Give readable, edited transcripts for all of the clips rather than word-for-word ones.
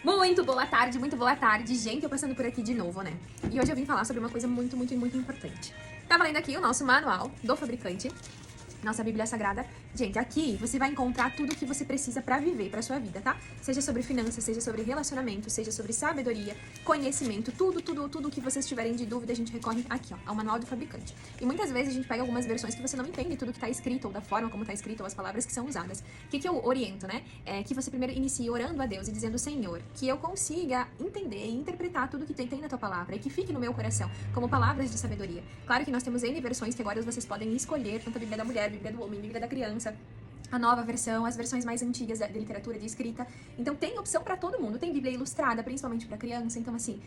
Muito boa tarde, gente, eu passando por aqui de novo, né? E hoje eu vim falar sobre uma coisa muito importante. Tava lendo aqui o nosso manual do fabricante, nossa Bíblia Sagrada. Gente, aqui você vai encontrar tudo o que você precisa pra viver, pra sua vida, tá? Seja sobre finanças, seja sobre relacionamento, seja sobre sabedoria, conhecimento, tudo que vocês tiverem de dúvida, a gente recorre aqui, ó, ao manual do fabricante. E muitas vezes a gente pega algumas versões que você não entende tudo que tá escrito, ou da forma como tá escrito, ou as palavras que são usadas. O que eu oriento, né? É que você primeiro inicie orando a Deus e dizendo: Senhor, que eu consiga entender e interpretar tudo que tem na tua palavra, e que fique no meu coração, como palavras de sabedoria. Claro que nós temos N versões que agora vocês podem escolher, tanto a Bíblia da mulher, a Bíblia do homem, Bíblia da criança, a nova versão, as versões mais antigas de literatura, de escrita. Então tem opção para todo mundo. Tem Bíblia ilustrada, principalmente para criança. Então, assim,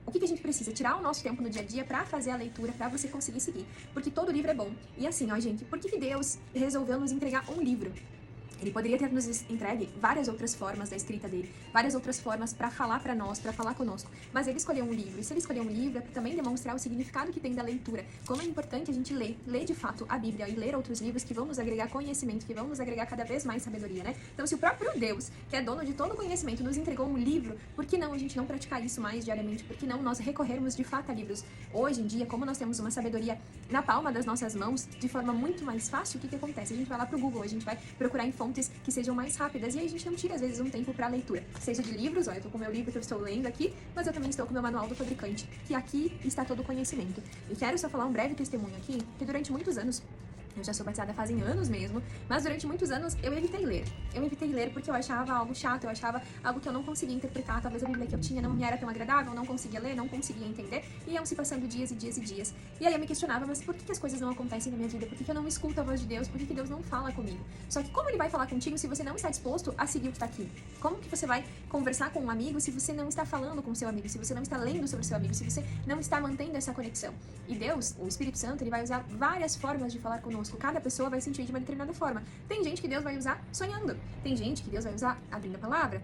o que a gente precisa? Tirar o nosso tempo no dia a dia para fazer a leitura, para você conseguir seguir. Porque todo livro é bom. E assim, ó, gente, por que Deus resolveu nos entregar um livro? Ele poderia ter nos entregue várias outras formas da escrita dele, várias outras formas para falar para nós, para falar conosco. Mas ele escolheu um livro. E se ele escolheu um livro, é para também demonstrar o significado que tem da leitura. Como é importante a gente ler de fato a Bíblia e ler outros livros que vão nos agregar conhecimento, que vão nos agregar cada vez mais sabedoria, né? Então, se o próprio Deus, que é dono de todo o conhecimento, nos entregou um livro, por que não a gente não praticar isso mais diariamente? Por que não nós recorrermos de fato a livros? Hoje em dia, como nós temos uma sabedoria na palma das nossas mãos, de forma muito mais fácil, o que acontece? A gente vai lá pro Google, a gente vai procurar em fontes que sejam mais rápidas, e aí a gente não tira, às vezes, um tempo para leitura. Seja de livros, ó, eu tô com o meu livro que eu estou lendo aqui, mas eu também estou com o meu manual do fabricante, que aqui está todo o conhecimento. E quero só falar um breve testemunho aqui, que durante muitos anos, eu já sou batizada fazem anos mesmo, mas durante muitos anos eu evitei ler. Eu evitei ler porque eu achava algo chato, eu achava algo que eu não conseguia interpretar, talvez a Bíblia que eu tinha não me era tão agradável, não conseguia ler, não conseguia entender, e iam se passando dias e dias e dias. E aí eu me questionava, mas por que as coisas não acontecem na minha vida? Por que eu não escuto a voz de Deus? Por que Deus não fala comigo? Só que como ele vai falar contigo se você não está disposto a seguir o que está aqui? Como que você vai conversar com um amigo se você não está falando com o seu amigo, se você não está lendo sobre o seu amigo, se você não está mantendo essa conexão? E Deus, o Espírito Santo, ele vai usar várias formas de falar conosco. Cada pessoa vai sentir de uma determinada forma. Tem gente que Deus vai usar sonhando. Tem gente que Deus vai usar abrindo a palavra.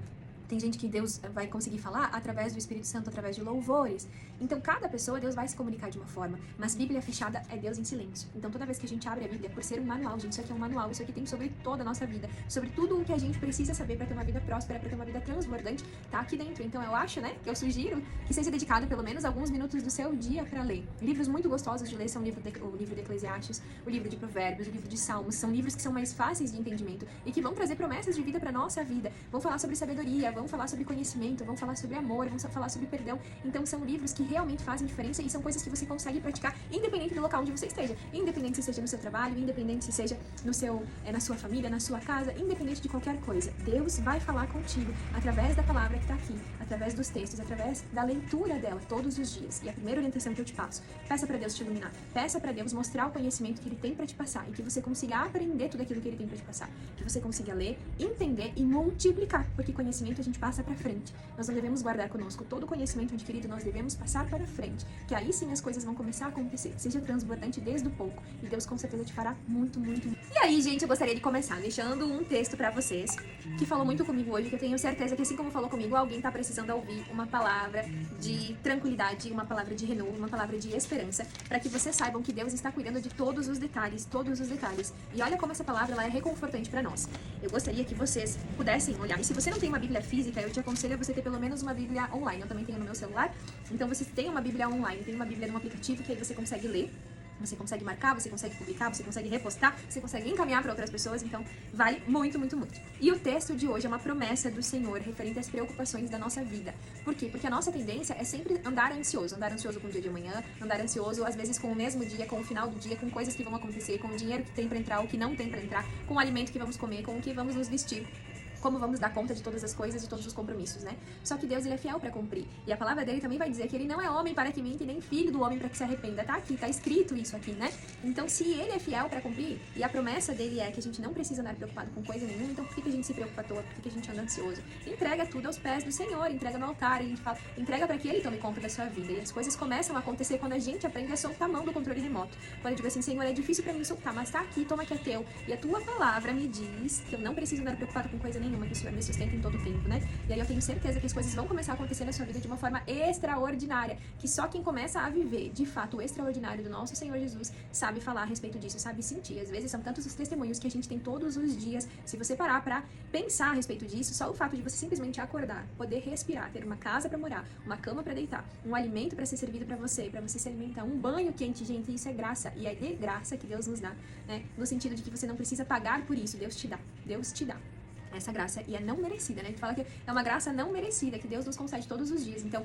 Tem gente que Deus vai conseguir falar através do Espírito Santo, através de louvores. Então, cada pessoa, Deus vai se comunicar de uma forma. Mas Bíblia fechada é Deus em silêncio. Então, toda vez que a gente abre a Bíblia, por ser um manual, gente, isso aqui é um manual, isso aqui tem sobre toda a nossa vida, sobre tudo o que a gente precisa saber para ter uma vida próspera, para ter uma vida transbordante, tá aqui dentro. Então, eu acho, né, eu sugiro que seja dedicado pelo menos alguns minutos do seu dia para ler. Livros muito gostosos de ler são o livro de Eclesiastes, o livro de Provérbios, o livro de Salmos. São livros que são mais fáceis de entendimento e que vão trazer promessas de vida para nossa vida. Vão falar sobre sabedoria, vão falar sobre conhecimento, vão falar sobre amor, vão falar sobre perdão. Então são livros que realmente fazem diferença e são coisas que você consegue praticar independente do local onde você esteja. Independente se seja no seu trabalho, independente se seja na sua família, na sua casa, independente de qualquer coisa. Deus vai falar contigo através da palavra que está aqui, através dos textos, através da leitura dela todos os dias. E a primeira orientação que eu te passo: peça para Deus te iluminar. Peça para Deus mostrar o conhecimento que Ele tem para te passar e que você consiga aprender tudo aquilo que Ele tem para te passar. Que você consiga ler, entender e multiplicar, porque conhecimento a gente passa para frente. Nós não devemos guardar conosco todo o conhecimento adquirido, nós devemos passar para frente, que aí sim as coisas vão começar a acontecer. Seja transbordante desde o pouco, e Deus com certeza te fará muito. E aí, gente, eu gostaria de começar deixando um texto para vocês, que falou muito comigo hoje, que eu tenho certeza que assim como falou comigo, alguém tá precisando ouvir uma palavra de tranquilidade, uma palavra de renovo, uma palavra de esperança, para que vocês saibam que Deus está cuidando de todos os detalhes. E olha como essa palavra ela é reconfortante para nós. Eu gostaria que vocês pudessem olhar, e se você não tem uma Bíblia física, eu te aconselho a você ter pelo menos uma Bíblia online. Eu também tenho no meu celular, então você tem uma Bíblia online, tem uma Bíblia num aplicativo que aí você consegue ler, você consegue marcar, você consegue publicar, você consegue repostar, você consegue encaminhar para outras pessoas, então vale muito. E o texto de hoje é uma promessa do Senhor referente às preocupações da nossa vida. Por quê? Porque a nossa tendência é sempre andar ansioso com o dia de amanhã, andar ansioso às vezes com o mesmo dia, com o final do dia, com coisas que vão acontecer, com o dinheiro que tem para entrar, o que não tem para entrar, com o alimento que vamos comer, com o que vamos nos vestir, como vamos dar conta de todas as coisas, de todos os compromissos, né? Só que Deus, ele é fiel para cumprir. E a palavra dele também vai dizer que ele não é homem para que minta e nem filho do homem para que se arrependa. Tá aqui, tá escrito isso aqui, né? Então, se ele é fiel para cumprir, e a promessa dele é que a gente não precisa andar preocupado com coisa nenhuma, então por que a gente se preocupa à toa? Por que a gente anda ansioso? Entrega tudo aos pés do Senhor, entrega no altar, e a gente fala, entrega para que ele tome conta da sua vida. E as coisas começam a acontecer quando a gente aprende a soltar a mão do controle remoto. Quando eu digo assim, Senhor, é difícil para mim soltar, mas tá aqui, toma que é teu. E a tua palavra me diz que eu não preciso andar preocupado com coisa nenhuma. nenhuma que o Senhor me sustenta em todo o tempo, né? E aí eu tenho certeza que as coisas vão começar a acontecer na sua vida de uma forma extraordinária, que só quem começa a viver, de fato, o extraordinário do nosso Senhor Jesus sabe falar a respeito disso, sabe sentir. Às vezes são tantos os testemunhos que a gente tem todos os dias. Se você parar pra pensar a respeito disso, só o fato de você simplesmente acordar, poder respirar, ter uma casa pra morar, uma cama pra deitar, um alimento pra ser servido pra você se alimentar, um banho quente, gente, isso é graça. E é de graça que Deus nos dá, né? No sentido de que você não precisa pagar por isso, Deus te dá. Deus te dá essa graça, e é não merecida, né? A gente fala que é uma graça não merecida, que Deus nos concede todos os dias. Então,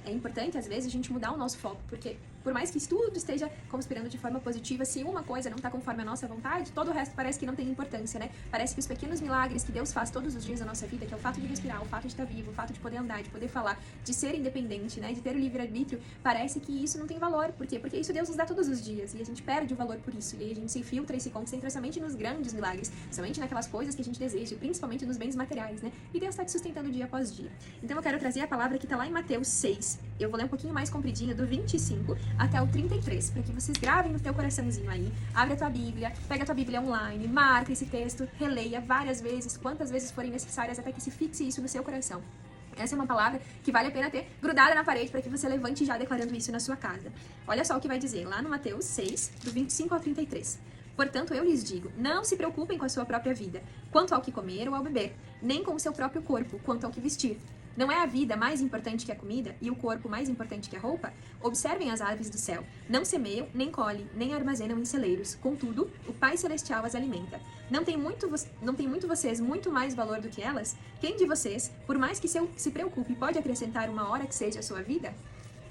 é importante, às vezes, a gente mudar o nosso foco, porque por mais que tudo esteja conspirando de forma positiva, se uma coisa não está conforme a nossa vontade, todo o resto parece que não tem importância, né? Parece que os pequenos milagres que Deus faz todos os dias na nossa vida, que é o fato de respirar, o fato de estar vivo, o fato de poder andar, de poder falar, de ser independente, né? De ter o livre-arbítrio, parece que isso não tem valor. Por quê? Porque isso Deus nos dá todos os dias, e a gente perde o valor por isso, e aí a gente se infiltra e se concentra somente nos grandes milagres, somente naquelas coisas que a gente deseja, principalmente nos bens materiais, né? E Deus está te sustentando dia após dia. Então eu quero trazer a palavra que está lá em Mateus 6. Eu vou ler um pouquinho mais compridinho, do 25 até o 33, para que vocês gravem no teu coraçãozinho aí. Abre a tua Bíblia, pega a tua Bíblia online, marca esse texto, releia várias vezes, quantas vezes forem necessárias, até que se fixe isso no seu coração. Essa é uma palavra que vale a pena ter grudada na parede para que você levante já declarando isso na sua casa. Olha só o que vai dizer lá no Mateus 6, do 25 ao 33. Portanto, eu lhes digo, não se preocupem com a sua própria vida, quanto ao que comer ou ao beber, nem com o seu próprio corpo, quanto ao que vestir. Não é a vida mais importante que a comida e o corpo mais importante que a roupa? Observem as aves do céu. Não semeiam, nem colhem, nem armazenam em celeiros. Contudo, o Pai Celestial as alimenta. Não tem muito vocês muito mais valor do que elas? Quem de vocês, por mais que se preocupe, pode acrescentar uma hora que seja a sua vida?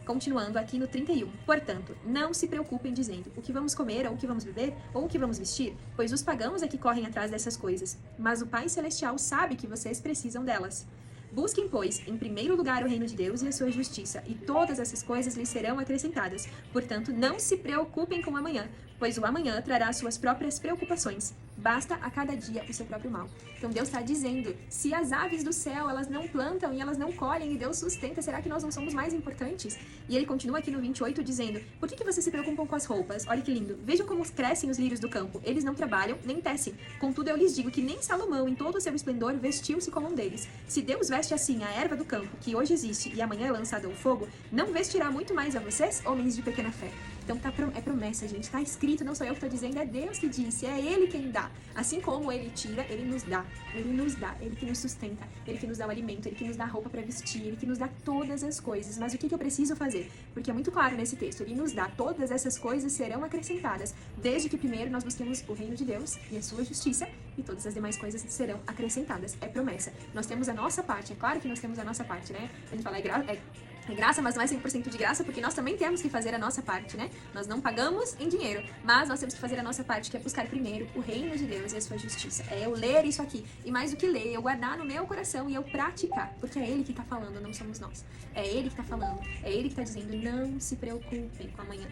Continuando aqui no 31. Portanto, não se preocupem dizendo o que vamos comer, ou o que vamos beber, ou o que vamos vestir, pois os pagãos é que correm atrás dessas coisas. Mas o Pai Celestial sabe que vocês precisam delas. Busquem, pois, em primeiro lugar o reino de Deus e a sua justiça, e todas essas coisas lhes serão acrescentadas. Portanto, não se preocupem com o amanhã, pois o amanhã trará suas próprias preocupações. Basta a cada dia o seu próprio mal. Então Deus está dizendo, se as aves do céu, elas não plantam e elas não colhem e Deus sustenta, será que nós não somos mais importantes? E ele continua aqui no 28 dizendo, por que vocês se preocupam com as roupas? Olha que lindo. Vejam como crescem os lírios do campo. Eles não trabalham, nem tecem. Contudo, eu lhes digo que nem Salomão, em todo o seu esplendor, vestiu-se como um deles. Se Deus veste assim a erva do campo, que hoje existe e amanhã é lançada ao fogo, não vestirá muito mais a vocês, homens de pequena fé? Então é promessa, gente. Está escrito, não sou eu que estou dizendo, é Deus que disse, é Ele quem dá. Assim como Ele tira, Ele nos dá. Ele nos dá, Ele que nos sustenta, Ele que nos dá o alimento, Ele que nos dá roupa para vestir, Ele que nos dá todas as coisas. Mas o que eu preciso fazer? Porque é muito claro nesse texto, Ele nos dá todas essas coisas serão acrescentadas, desde que primeiro nós busquemos o reino de Deus e a sua justiça, e todas as demais coisas serão acrescentadas. É promessa. Nós temos a nossa parte, é claro que nós temos a nossa parte, né? A gente fala, é graça, mas não é 100% de graça, porque nós também temos que fazer a nossa parte, né? Nós não pagamos em dinheiro, mas nós temos que fazer a nossa parte, que é buscar primeiro o reino de Deus e a sua justiça. É eu ler isso aqui, e mais do que ler, eu guardar no meu coração e eu praticar, porque é Ele que tá falando, não somos nós. É Ele que tá falando, é Ele que tá dizendo, não se preocupem com amanhã.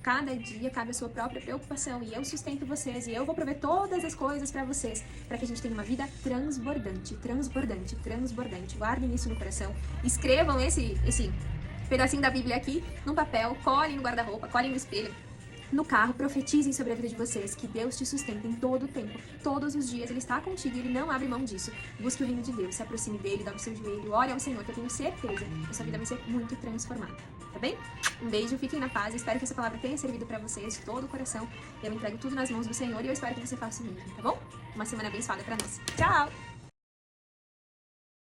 Cada dia cabe a sua própria preocupação, e eu sustento vocês, e eu vou prover todas as coisas pra vocês, pra que a gente tenha uma vida transbordante, transbordante, transbordante. Guardem isso no coração, escrevam esse pedacinho da Bíblia aqui num papel, colhem no guarda-roupa, colhem no espelho, no carro, profetizem sobre a vida de vocês, que Deus te sustenta em todo o tempo, todos os dias, Ele está contigo e Ele não abre mão disso. Busque o reino de Deus, se aproxime dEle, dobre o seu joelho, ore ao Senhor, que eu tenho certeza que a sua vida vai ser muito transformada, tá bem? Um beijo, fiquem na paz, espero que essa palavra tenha servido pra vocês de todo o coração. Eu entrego tudo nas mãos do Senhor e eu espero que você faça o mesmo, tá bom? Uma semana abençoada pra nós. Tchau!